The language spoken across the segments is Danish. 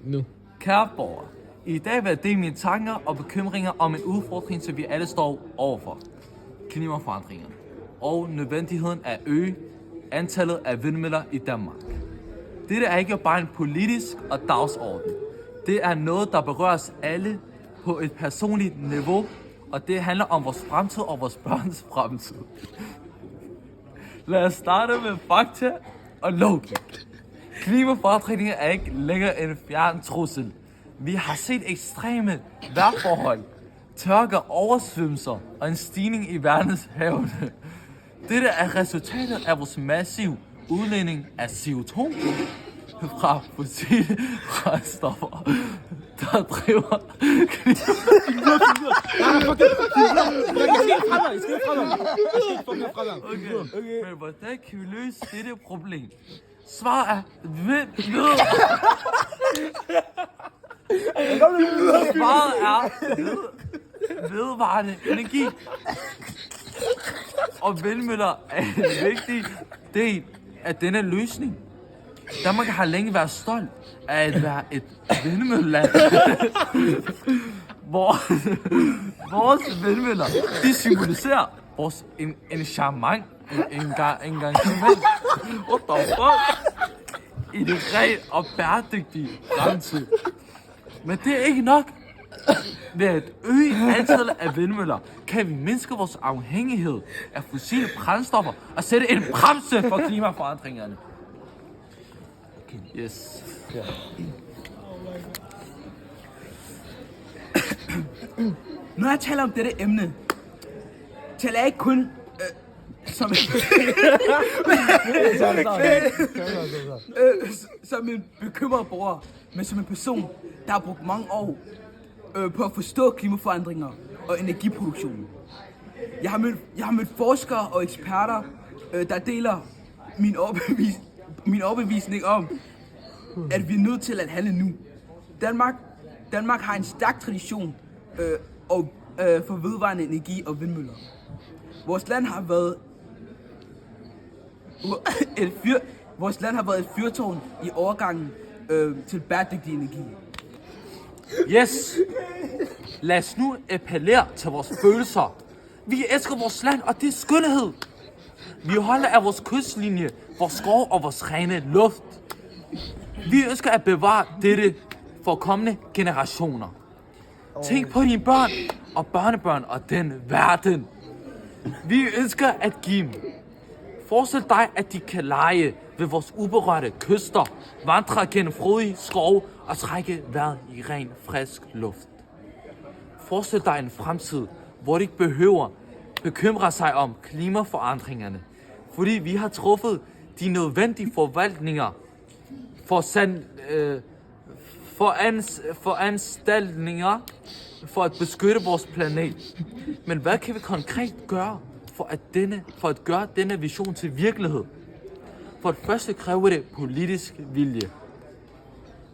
Nu. Kære borgere, i dag vil jeg dele mine tanker og bekymringer om en udfordring, som vi alle står overfor. Klimaforandringerne og nødvendigheden af at øge antallet af vindmøller i Danmark. Dette er ikke bare en politisk og dagsorden. Det er noget, der berører os alle på et personligt niveau, og det handler om vores fremtid og vores børns fremtid. Lad os starte med fakta og logik. Klimaforandringer er ikke længere en fjern trussel. Vi har set ekstreme vejrforhold, tørker, oversvømmelser og en stigning i verdenshavene. Dette er resultatet af vores massive udledning af CO2 fra fossile brændstoffer, der driver Okay, men hvordan kan vi løse dette problem? Svaret er vedvarende energi. Og vindmøller er en vigtig del af denne løsning. Danmark har længe været stolt af at være et vindmølleland. Vores vindmøller, de symboliserer vores engagement. What the fuck? I det ren og bæredygtige fremtid. Men det er ikke nok. Ved at øge antallet af vindmøller, kan vi mindske vores afhængighed af fossile brændstoffer og sætte en bremse for klimaforandringerne. Yes. Ja. Når jeg taler om dette emne, taler jeg ikke kun som en bekymret borger, men som en person, der har brugt mange år på at forstå klimaforandringer og energiproduktion. Jeg har mødt forskere og eksperter, der deler min overbevisning om, at vi er nødt til at handle nu. Danmark har en stærk tradition for vedvarende energi og vindmøller. Vores land har været et fyrtårn i overgangen til bæredygtig energi. Yes! Lad os nu appellere til vores følelser. Vi elsker vores land og det skønhed. Vi holder af vores kystlinje, vores skov og vores rene luft. Vi ønsker at bevare dette for kommende generationer. Tænk på dine børn og børnebørn og den verden. Vi ønsker at give dem. Forestil dig, at de kan lege ved vores uberørte kyster, vandre gennem frodige skove og trække vejret i ren, frisk luft. Forestil dig en fremtid, hvor de ikke behøver bekymre sig om klimaforandringerne, fordi vi har truffet de nødvendige forvaltninger foranstaltninger for at beskytte vores planet. Men hvad kan vi konkret gøre for at gøre denne vision til virkelighed? For det første kræver det politisk vilje.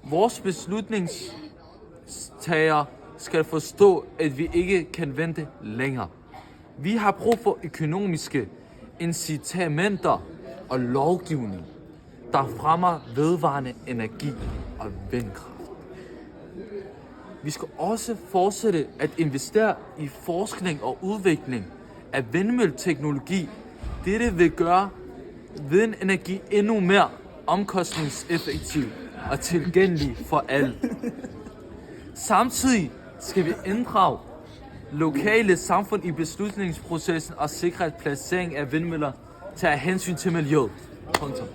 Vores beslutningstagere skal forstå, at vi ikke kan vente længere. Vi har brug for økonomiske incitamenter og lovgivning, der fremmer vedvarende energi og vindkraft. Vi skal også fortsætte at investere i forskning og udvikling af vindmølleteknologi. Dette vil gøre vindenergi endnu mere omkostningseffektiv og tilgængelig for alle. Samtidig skal vi inddrage lokale samfund i beslutningsprocessen og sikre, at placering af vindmøller tager hensyn til miljøet. Punktum.